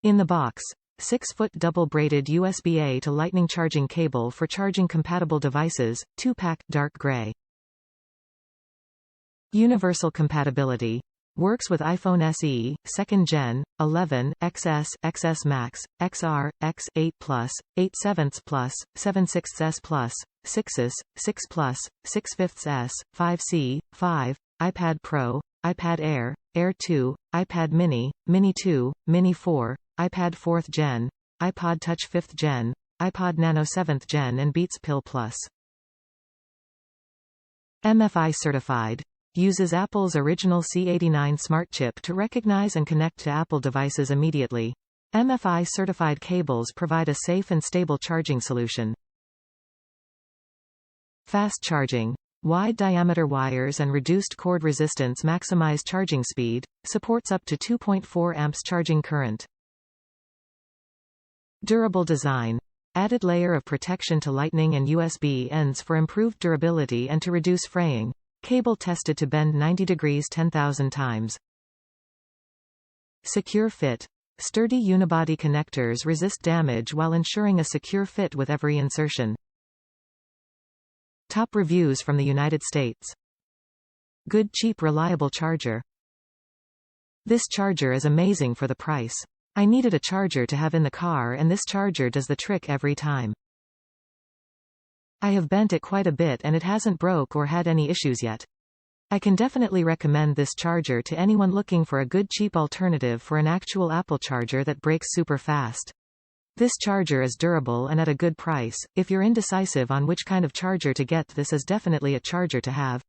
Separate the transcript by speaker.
Speaker 1: In the box, 6-foot double braided USB-A to Lightning charging cable for charging compatible devices, 2-pack, dark gray. Universal compatibility. Works with iPhone SE, 2nd Gen, 11, XS, XS Max, XR, X, 8 Plus, 8 7 Plus, 7 6s Plus, 6s, 6 Plus, 6 5s, 5C, 5, iPad Pro, iPad Air, Air 2, iPad Mini, Mini 2, Mini 4, iPad 4th Gen, iPod Touch 5th Gen, iPod Nano 7th Gen and Beats Pill Plus. MFi Certified. Uses Apple's original C89 smart chip to recognize and connect to Apple devices immediately. MFi certified cables provide a safe and stable charging solution. Fast charging. Wide diameter wires and reduced cord resistance maximize charging speed, supports up to 2.4 amps charging current. Durable design. Added layer of protection to Lightning and USB ends for improved durability and to reduce fraying. Cable tested to bend 90 degrees 10,000 times. Secure fit. Sturdy unibody connectors resist damage while ensuring a secure fit with every insertion. Top reviews from the United States. Good, cheap, reliable charger. This charger is amazing for the price. I needed a charger to have in the car and this charger does the trick every time. I have bent it quite a bit and it hasn't broke or had any issues yet. I can definitely recommend this charger to anyone looking for a good cheap alternative for an actual Apple charger that breaks super fast. This charger is durable and at a good price. If you're indecisive on which kind of charger to get, this is definitely a charger to have.